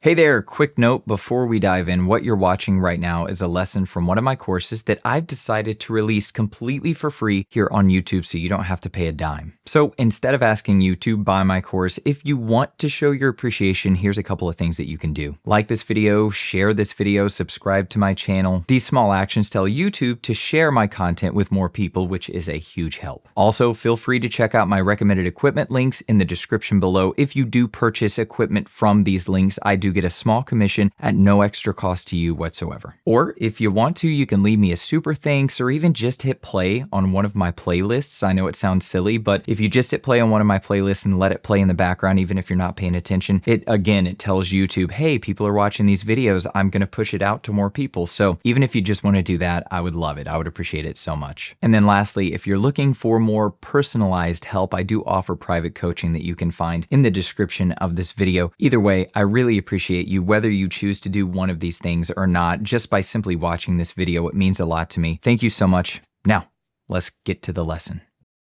Hey there, quick note before we dive in. What you're watching right now is a lesson from one of my courses that I've decided to release completely for free here on YouTube so you don't have to pay a dime. So instead of asking you to buy my course, if you want to show your appreciation, here's a couple of things that you can do. Like this video, share this video, subscribe to my channel. These small actions tell YouTube to share my content with more people, which is a huge help. Also, feel free to check out my recommended equipment links in the description below. If you do purchase equipment from these links, I do get a small commission at no extra cost to you whatsoever. Or if you want to, you can leave me a super thanks or even just hit play on one of my playlists. I know it sounds silly, but if you just hit play on one of my playlists and let it play in the background, even if you're not paying attention, it tells YouTube, hey, people are watching these videos. I'm going to push it out to more people. So even if you just want to do that, I would love it. I would appreciate it so much. And then lastly, if you're looking for more personalized help, I do offer private coaching that you can find in the description of this video. Either way, I really appreciate you, whether you choose to do one of these things or not. Just by simply watching this video, it means a lot to me. Thank you so much. Now, let's get to the lesson.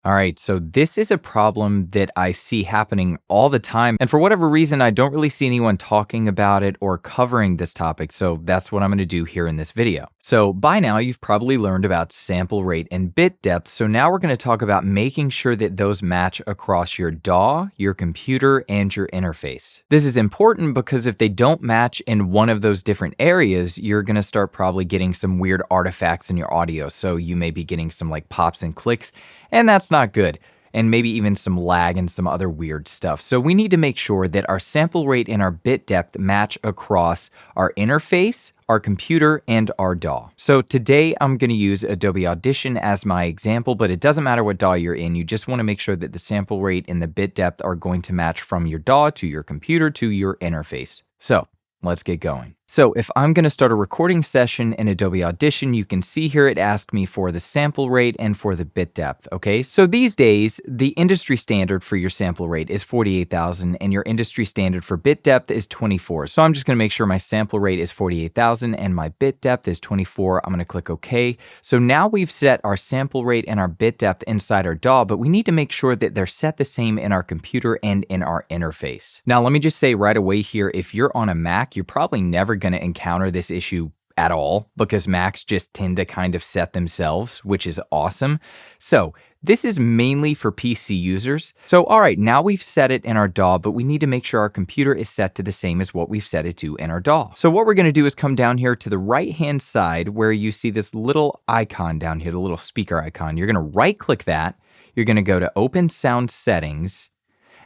All right, so this is a problem that I see happening all the time. And for whatever reason, I don't really see anyone talking about it or covering this topic. So that's what I'm going to do here in this video. So by now, you've probably learned about sample rate and bit depth. So now we're going to talk about making sure that those match across your DAW, your computer, and your interface. This is important because if they don't match in one of those different areas, you're going to start probably getting some weird artifacts in your audio. So you may be getting some like pops and clicks, and that's not good. And maybe even some lag and some other weird stuff. So we need to make sure that our sample rate and our bit depth match across our interface, our computer, and our DAW. So today I'm going to use Adobe Audition as my example, but it doesn't matter what DAW you're in. You just want to make sure that the sample rate and the bit depth are going to match from your DAW to your computer to your interface. So let's get going. So if I'm going to start a recording session in Adobe Audition, you can see here it asked me for the sample rate and for the bit depth, okay? So these days, the industry standard for your sample rate is 48,000 and your industry standard for bit depth is 24. So I'm just going to make sure my sample rate is 48,000 and my bit depth is 24. I'm going to click OK. So now we've set our sample rate and our bit depth inside our DAW, but we need to make sure that they're set the same in our computer and in our interface. Now, let me just say right away here, if you're on a Mac, you're probably never going to encounter this issue at all because Macs just tend to kind of set themselves, which is awesome. So this is mainly for PC users. So all right, now we've set it in our DAW, but we need to make sure our computer is set to the same as what we've set it to in our DAW. So what we're going to do is come down here to the right-hand side where you see this little icon down here, the little speaker icon. You're going to right-click that. You're going to go to Open Sound Settings.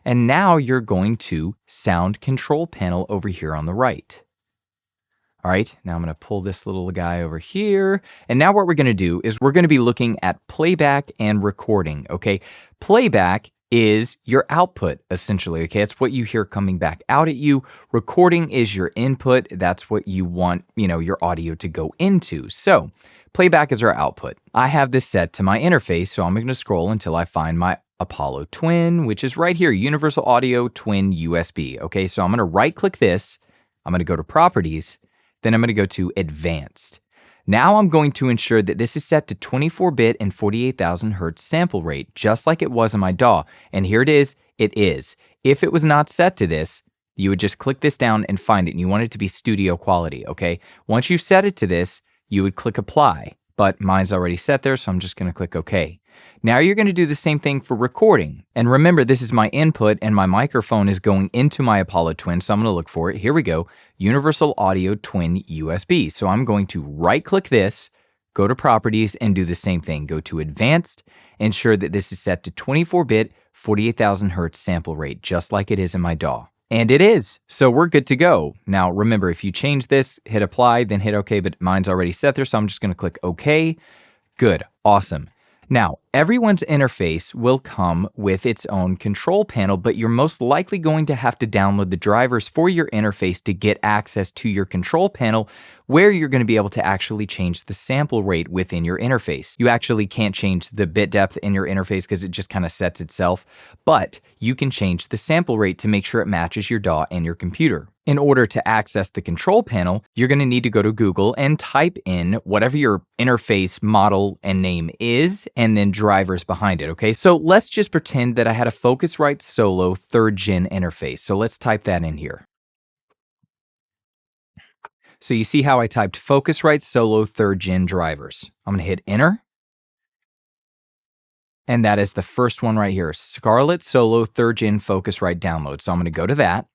And now you're going to Sound Control Panel over here on the right. All right, now I'm going to pull this little guy over here. And now what we're going to do is we're going to be looking at playback and recording, okay? Playback is your output, essentially, okay? It's what you hear coming back out at you. Recording is your input. That's what you want, your audio to go into. So playback is our output. I have this set to my interface, so I'm going to scroll until I find my Apollo Twin, which is right here, Universal Audio Twin USB, okay? So I'm going to right-click this. I'm going to go to Properties. Then I'm going to go to Advanced. Now I'm going to ensure that this is set to 24-bit and 48,000 hertz sample rate, just like it was in my DAW. And here it is. It is. If it was not set to this, you would just click this down and find it. And you want it to be studio quality, okay? Once you've set it to this, you would click Apply. But mine's already set there, so I'm just going to click OK. Now you're going to do the same thing for recording. And remember, this is my input and my microphone is going into my Apollo Twin, so I'm going to look for it. Here we go, Universal Audio Twin USB. So I'm going to right-click this, go to Properties, and do the same thing. Go to Advanced, ensure that this is set to 24-bit, 48,000 hertz sample rate, just like it is in my DAW. And it is, so we're good to go. Now remember, if you change this, hit Apply, then hit OK, but mine's already set there, so I'm just going to click OK. Good, awesome. Now, everyone's interface will come with its own control panel, but you're most likely going to have to download the drivers for your interface to get access to your control panel, where you're going to be able to actually change the sample rate within your interface. You actually can't change the bit depth in your interface because it just kind of sets itself, but you can change the sample rate to make sure it matches your DAW and your computer. In order to access the control panel, you're going to need to go to Google and type in whatever your interface model and name is, and then drivers behind it, okay? So let's just pretend that I had a Focusrite Solo 3rd Gen interface. So let's type that in here. So you see how I typed Focusrite Solo 3rd Gen drivers. I'm going to hit enter. And that is the first one right here, Scarlett Solo 3rd Gen Focusrite download. So I'm going to go to that.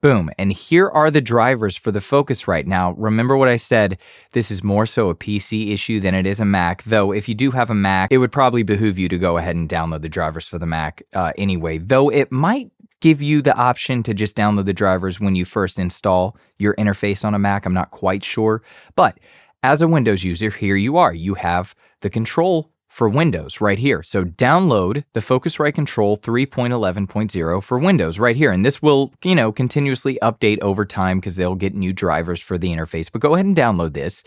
Boom. And here are the drivers for the Focusrite. Now, remember what I said, this is more so a PC issue than it is a Mac, though if you do have a Mac, it would probably behoove you to go ahead and download the drivers for the Mac anyway, though it might give you the option to just download the drivers when you first install your interface on a Mac. I'm not quite sure, but as a Windows user, here you are. You have the control for Windows right here. So download the Focusrite Control 3.11.0 for Windows right here. And this will, continuously update over time because they'll get new drivers for the interface. But go ahead and download this.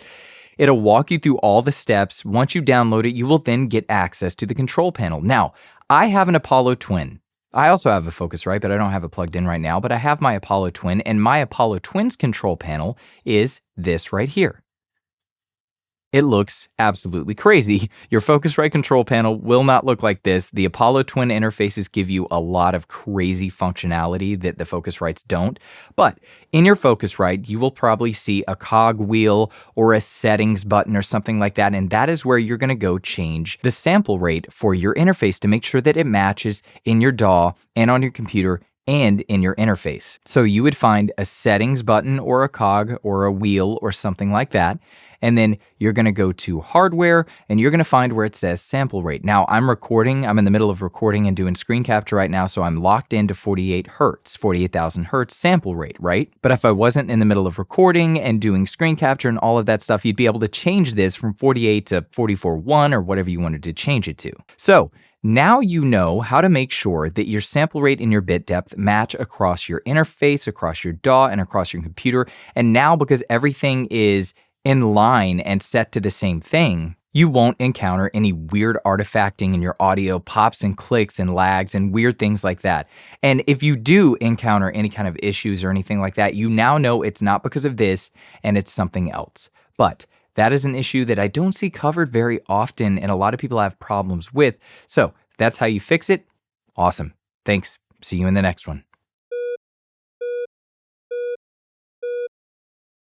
It'll walk you through all the steps. Once you download it, you will then get access to the control panel. Now, I have an Apollo Twin. I also have a Focusrite, but I don't have it plugged in right now. But I have my Apollo Twin, and my Apollo Twin's control panel is this right here. It looks absolutely crazy. Your Focusrite control panel will not look like this. The Apollo Twin interfaces give you a lot of crazy functionality that the Focusrites don't. But in your Focusrite, you will probably see a cog wheel or a settings button or something like that. And that is where you're going to go change the sample rate for your interface to make sure that it matches in your DAW and on your computer and in your interface. So you would find a settings button or a cog or a wheel or something like that. And then you're going to go to hardware and you're going to find where it says sample rate. Now I'm in the middle of recording and doing screen capture right now. So I'm locked into 48,000 hertz sample rate, right? But if I wasn't in the middle of recording and doing screen capture and all of that stuff, you'd be able to change this from 48 to 44.1 or whatever you wanted to change it to. So now you know how to make sure that your sample rate and your bit depth match across your interface, across your DAW, and across your computer. And now because everything is in line and set to the same thing, you won't encounter any weird artifacting in your audio, pops and clicks and lags and weird things like that. And if you do encounter any kind of issues or anything like that, you now know it's not because of this and it's something else. But that is an issue that I don't see covered very often and a lot of people have problems with. So that's how you fix it. Awesome. Thanks. See you in the next one.